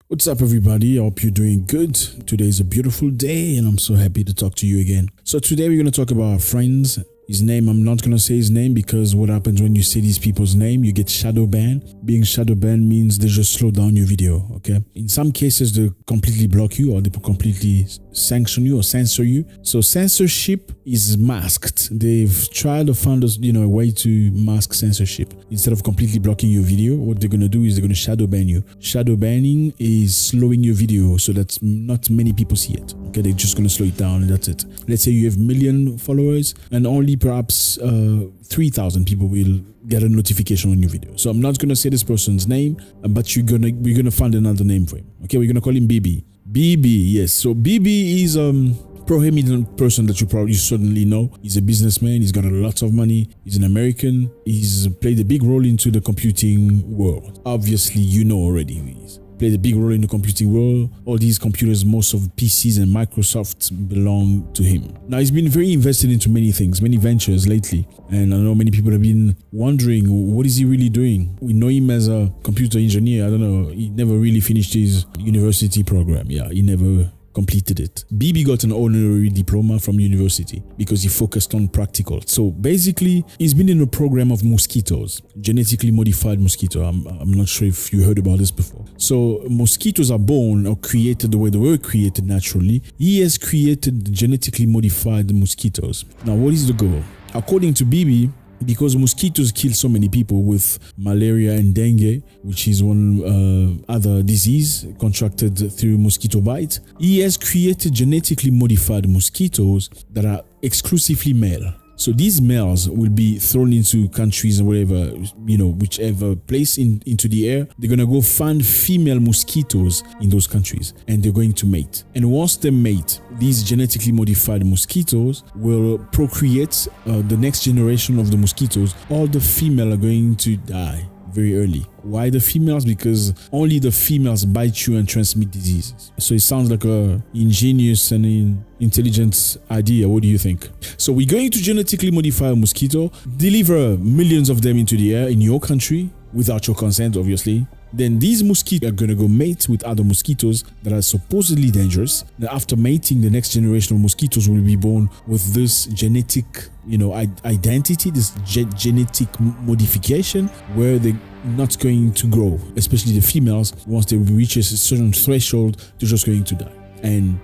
What's up, everybody? I hope you're doing good. Today is a beautiful day and I'm so happy to talk to you again. So today we're going to talk about our friends. His name, I'm not going to say his name because what happens when you say these people's name, you get shadow banned. Being shadow banned means they just slow down your video, okay? In some cases, they completely block you or they completely sanction you or censor you. So censorship is masked. They've tried to find a way to mask censorship. Instead of completely blocking your video, what they're going to do is they're going to shadow ban you. Shadow banning is slowing your video so that not many people see it. Okay, they're just going to slow it down and that's it. Let's say you have 1 million followers and only perhaps 3,000 people will get a notification on your video. So I'm not going to say this person's name, but we're going to find another name for him. Okay, we're going to call him BB. BB, yes. So BB is prominent person that you certainly know. He's a businessman. He's got a lot of money. He's an American. He's played a big role into the computing world. Obviously, you know already who he is. Played a big role in the computing world. All these computers, most of PCs and Microsoft belong to him. Now, he's been very invested into many things, many ventures lately. And I know many people have been wondering, what is he really doing? We know him as a computer engineer. I don't know. He never really finished his university program. Yeah, he never completed it. BB got an honorary diploma from university because he focused on practical. So basically, he's been in a program of mosquitoes, genetically modified mosquito. I'm not sure if you heard about this before. So mosquitoes are born or created the way they were created naturally. He has created genetically modified mosquitoes. Now, what is the goal? According to BB, because mosquitoes kill so many people with malaria and dengue, which is one other disease contracted through mosquito bite, he has created genetically modified mosquitoes that are exclusively male. So these males will be thrown into countries or whatever, whichever place into the air. They're going to go find female mosquitoes in those countries and they're going to mate. And once they mate, these genetically modified mosquitoes will procreate the next generation of the mosquitoes. All the female are going to die very early. Why the females? Because only the females bite you and transmit diseases. So it sounds like a ingenious and intelligent idea. What do you think? So we're going to genetically modify a mosquito, deliver millions of them into the air in your country without your consent, obviously. Then these mosquitoes are going to go mate with other mosquitoes that are supposedly dangerous. Then after mating, the next generation of mosquitoes will be born with this genetic, identity, this genetic modification where they're not going to grow, especially the females. Once they reach a certain threshold, they're just going to die. And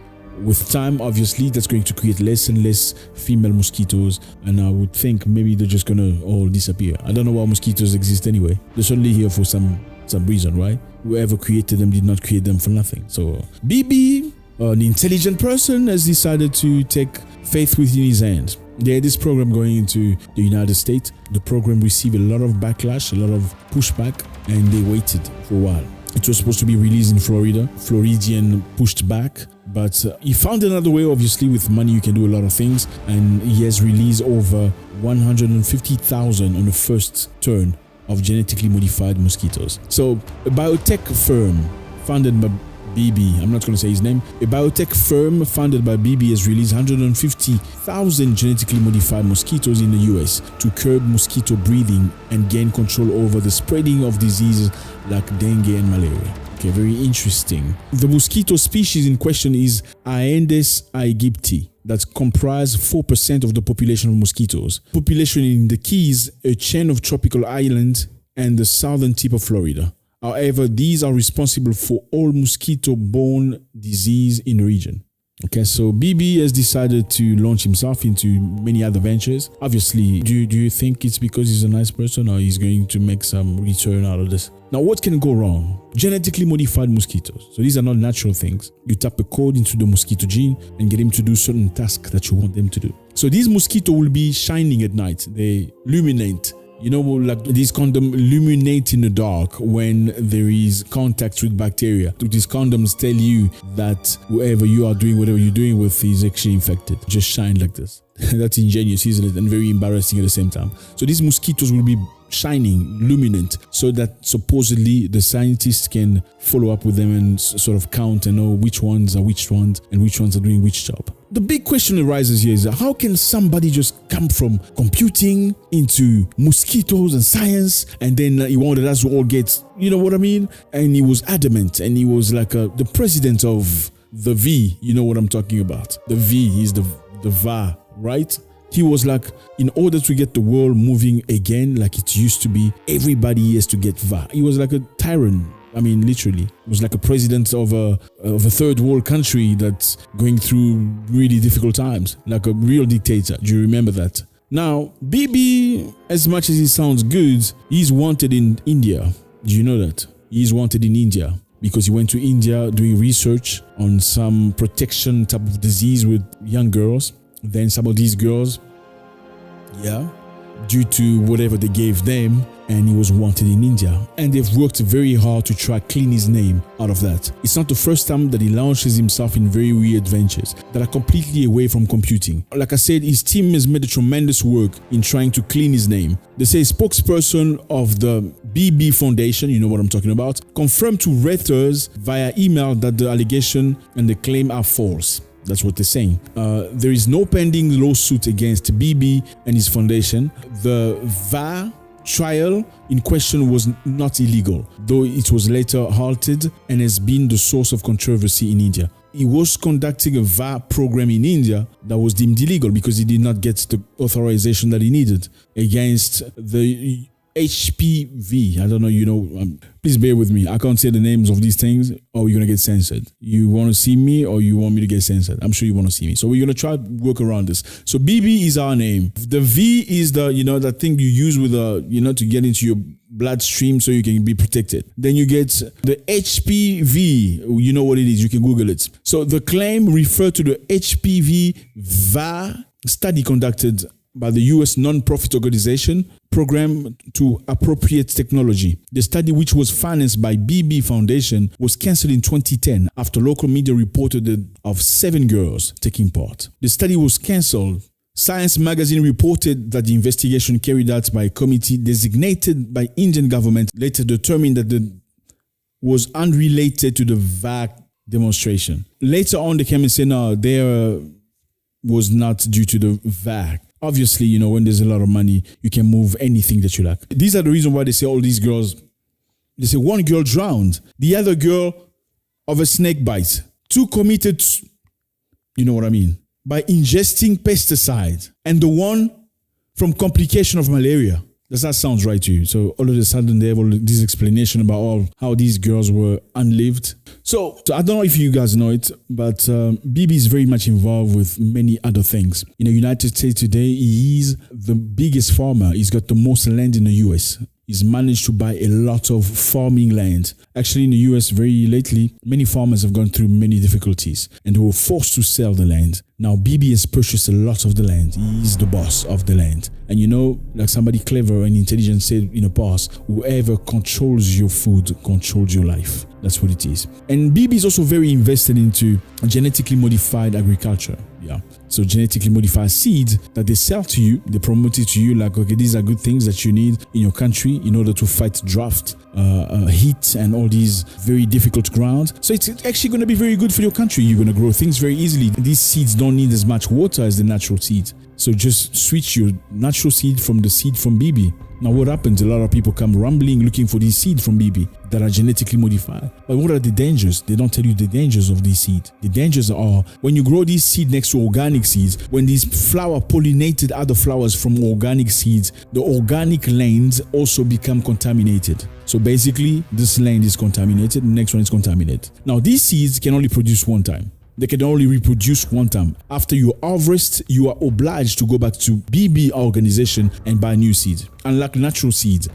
with time, obviously, that's going to create less and less female mosquitoes. And I would think maybe they're just going to all disappear. I don't know why mosquitoes exist anyway. They're certainly here for some reason, right? Whoever created them did not create them for nothing. So BB, an intelligent person, has decided to take faith within his hands. They had this program going into the United States. The program received a lot of backlash, a lot of pushback, and they waited for a while. It was supposed to be released in Florida. Floridian pushed back, but he found another way. Obviously, with money, you can do a lot of things, and he has released over 150,000 on the first turn of genetically modified mosquitoes. So a biotech firm founded by BB, I'm not going to say his name, a biotech firm founded by BB has released 150,000 genetically modified mosquitoes in the US to curb mosquito breeding and gain control over the spreading of diseases like dengue and malaria. Okay, very interesting. The mosquito species in question is Aedes aegypti, that comprise 4% of the population of mosquitoes. Population in the Keys, a chain of tropical islands, and the southern tip of Florida. However, these are responsible for all mosquito-borne disease in the region. Okay, so BB has decided to launch himself into many other ventures. Obviously, do you think it's because he's a nice person or he's going to make some return out of this? Now, what can go wrong? Genetically modified mosquitoes. So these are not natural things. You tap a code into the mosquito gene and get him to do certain tasks that you want them to do. So these mosquitoes will be shining at night. They illuminate. Like these condoms illuminate in the dark when there is contact with bacteria. These condoms tell you that whoever you are doing, whatever you're doing with is actually infected. Just shine like this. That's ingenious, isn't it? And very embarrassing at the same time. So these mosquitoes will be shining, luminant, so that supposedly the scientists can follow up with them and sort of count and know which ones are which ones and which ones are doing which job. The big question arises here is how can somebody just come from computing into mosquitoes and science, and then he wanted us to all get, you know what I mean? And he was adamant, and he was like the president of the V, you know what I'm talking about. The V is the VA, right? He was like, in order to get the world moving again like it used to be, everybody has to get VA. He was like a tyrant. I mean, literally. He was like a president of a third world country that's going through really difficult times, like a real dictator. Do you remember that? Now, Bibi, as much as he sounds good, he's wanted in India. Do you know that? He's wanted in India because he went to India doing research on some protection type of disease with young girls. Then some of these girls, due to whatever they gave them, and he was wanted in India. And they've worked very hard to try clean his name out of that. It's not the first time that he launches himself in very weird ventures that are completely away from computing. Like I said, his team has made a tremendous work in trying to clean his name. They say spokesperson of the BB Foundation, you know what I'm talking about, confirmed to Reuters via email that the allegation and the claim are false. That's what they're saying. There is no pending lawsuit against Bibi and his foundation. The VA trial in question was not illegal, though it was later halted and has been the source of controversy in India. He was conducting a VA program in India that was deemed illegal because he did not get the authorization that he needed against the HPV. I don't know, please bear with me. I can't say the names of these things or you're going to get censored. You want to see me or you want me to get censored? I'm sure you want to see me. So we're going to try to work around this. So BB is our name. The V is the, that thing you use with to get into your bloodstream so you can be protected. Then you get the HPV. You know what it is. You can Google it. So the claim referred to the HPV VA study conducted by the US non-profit organization Program to Appropriate Technology. The study, which was financed by BB Foundation, was cancelled in 2010 after local media reported of 7 girls taking part. The study was cancelled. Science magazine reported that the investigation carried out by a committee designated by Indian government later determined that it was unrelated to the VAC demonstration. Later on, they came and said, no, there was not due to the VAC. Obviously, when there's a lot of money, you can move anything that you like. These are the reason why they say all these girls, they say one girl drowned, the other girl of a snake bite, 2 committed, you know what I mean, by ingesting pesticide, and the one from complication of malaria. Does that sound right to you? So all of a sudden they have all this explanation about how these girls were unlived. So I don't know if you guys know it, but Bibi is very much involved with many other things. In the United States today, he is the biggest farmer. He's got the most land in the US. He's managed to buy a lot of farming land. Actually, in the US, very lately, many farmers have gone through many difficulties and they were forced to sell the land. Now, Bibi has purchased a lot of the land. He's the boss of the land. And like somebody clever and intelligent said in the past, whoever controls your food controls your life. That's what it is. And Bibi is also very invested into genetically modified agriculture. Yeah. So genetically modified seeds that they sell to you, they promote it to you like, okay, these are good things that you need in your country in order to fight drought, heat, and all these very difficult grounds. So it's actually going to be very good for your country. You're going to grow things very easily. These seeds don't need as much water as the natural seeds. So just switch your natural seed from the seed from Bibi. Now what happens? A lot of people come rumbling looking for these seeds from Bibi that are genetically modified. But what are the dangers? They don't tell you the dangers of these seeds. The dangers are when you grow these seeds next to organic seeds, when these flower pollinated other flowers from organic seeds, the organic lands also become contaminated. So basically, this land is contaminated, the next one is contaminated. Now these seeds can only produce one time. They can only reproduce one time. After you harvest, you are obliged to go back to BB organization and buy new seeds. Unlike natural seeds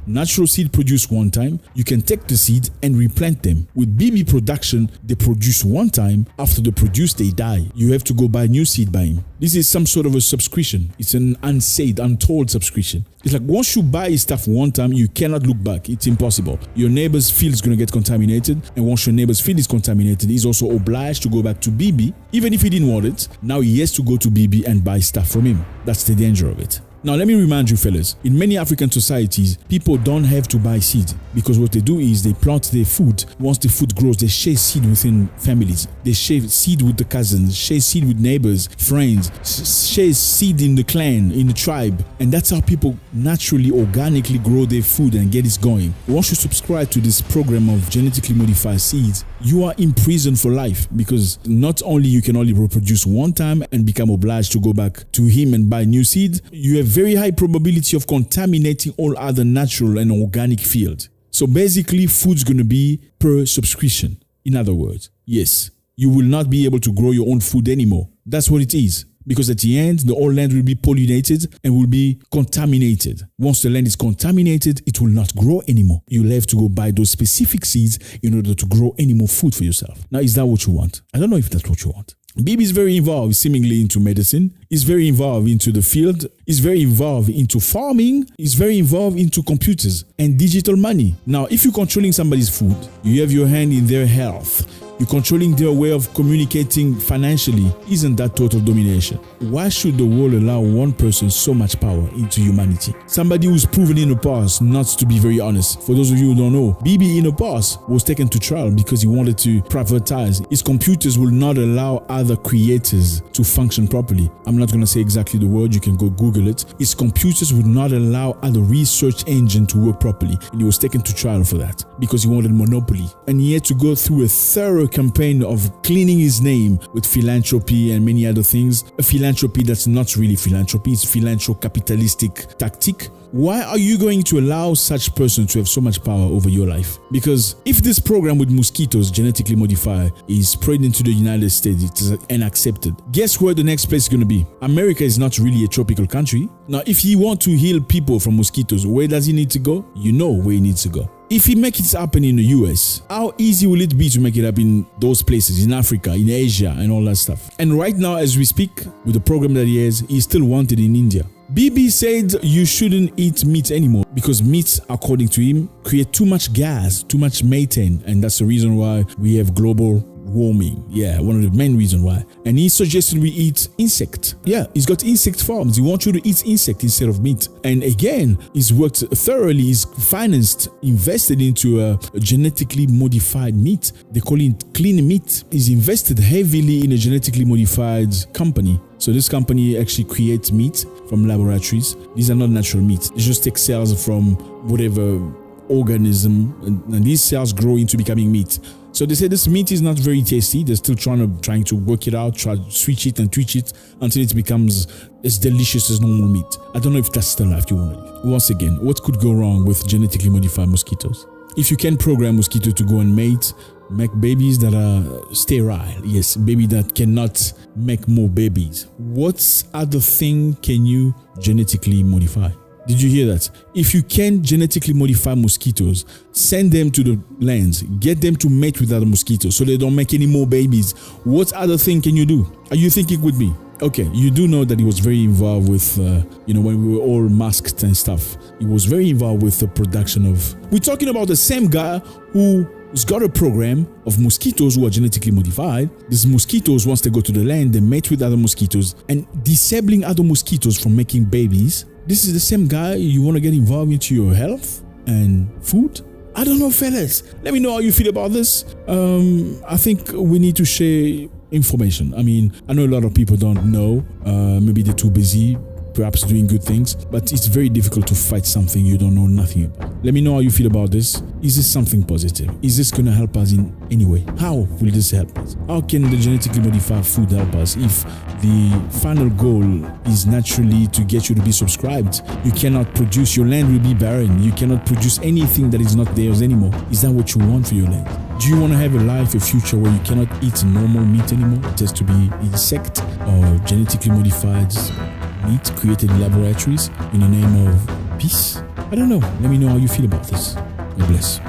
produce one time. You can take the seed and replant them. With BB production, they produce one time. After they produce, they die. You have to go buy new seed by him. This is some sort of a subscription. It's an unsaid, untold subscription. It's like once you buy stuff one time, you cannot look back. It's impossible. Your neighbor's field is going to get contaminated. And once your neighbor's field is contaminated, he's also obliged to go back to BB. Even if he didn't want it, now he has to go to BB and buy stuff from him. That's the danger of it. Now, let me remind you, fellas, in many African societies, people don't have to buy seed because what they do is they plant their food. Once the food grows, they share seed within families. They share seed with the cousins, share seed with neighbors, friends, share seed in the clan, in the tribe. And that's how people naturally, organically grow their food and get it going. Once you subscribe to this program of genetically modified seeds, you are imprisoned for life because not only you can only reproduce one time and become obliged to go back to him and buy new seed, you have very high probability of contaminating all other natural and organic fields. So basically, food's going to be per subscription. In other words, yes, you will not be able to grow your own food anymore. That's what it is. Because at the end, the whole land will be pollinated and will be contaminated. Once the land is contaminated, it will not grow anymore. You'll have to go buy those specific seeds in order to grow any more food for yourself. Now, is that what you want? I don't know if that's what you want. Bibi is very involved seemingly into medicine. He's very involved into the field. He's very involved into farming. He's very involved into computers and digital money. Now, if you're controlling somebody's food, you have your hand in their health. You're controlling their way of communicating financially. Isn't that total domination? Why should the world allow one person so much power into humanity? Somebody who's proven in the past not to be very honest. For those of you who don't know, Bibi in the past was taken to trial because he wanted to privatize. His computers will not allow other creators to function properly. I'm not going to say exactly the word. You can go Google it. His computers would not allow other research engine to work properly. And he was taken to trial for that because he wanted monopoly. And he had to go through a thorough campaign of cleaning his name with philanthropy and many other things. A philanthropy that's not really philanthropy, it's philanthro-capitalistic tactic. Why are you going to allow such person to have so much power over your life? Because if this program with mosquitoes genetically modified is spread into the United States and accepted, guess where the next place is going to be? America is not really a tropical country. Now, if he wants to heal people from mosquitoes, where does he need to go? You know where he needs to go. If he makes it happen in the US, how easy will it be to make it up in those places, in Africa, in Asia, and all that stuff? And right now, as we speak, with the program that he has, he's still wanted in India. Bibi said you shouldn't eat meat anymore because meat, according to him, create too much gas, too much methane, and that's the reason why we have global warming. Yeah, one of the main reasons why. And he suggested we eat insect. Yeah, he's got insect farms. He wants you to eat insect instead of meat. And again, he's worked thoroughly. He's financed, invested into a genetically modified meat. They call it clean meat. He's invested heavily in a genetically modified company. So this company actually creates meat from laboratories. These are not natural meats. They just take cells from whatever organism, and these cells grow into becoming meat. So they say this meat is not very tasty. They're still trying to work it out, try to switch it and tweak it until it becomes as delicious as normal meat. I don't know if that's the life you want to live. Once again, what could go wrong with genetically modified mosquitoes? If you can program mosquitoes to go and make babies that are sterile, yes, baby that cannot make more babies, what other thing can you genetically modify? Did you hear that? If you can genetically modify mosquitoes, send them to the lands, get them to mate with other mosquitoes so they don't make any more babies. What other thing can you do? Are you thinking with me? Okay, you do know that he was very involved with, when we were all masked and stuff. He was very involved with the production of... We're talking about the same guy who's got a program of mosquitoes who are genetically modified. These mosquitoes, once they go to the land, they mate with other mosquitoes and disabling other mosquitoes from making babies. This is the same guy you want to get involved into your health and food? I don't know, fellas. Let me know how you feel about this. I think we need to share information. I mean, I know a lot of people don't know. Maybe they're too busy, perhaps doing good things, but it's very difficult to fight something you don't know nothing about. Let me know how you feel about this. Is this something positive? Is this going to help us in any way? How will this help us? How can the genetically modified food help us if the final goal is naturally to get you to be subscribed? You cannot produce, your land will be barren. You cannot produce anything that is not theirs anymore. Is that what you want for your land? Do you want to have a life, a future where you cannot eat normal meat anymore? It has to be insect or genetically modified meat created in laboratories in the name of peace? I don't know. Let me know how you feel about this. God bless.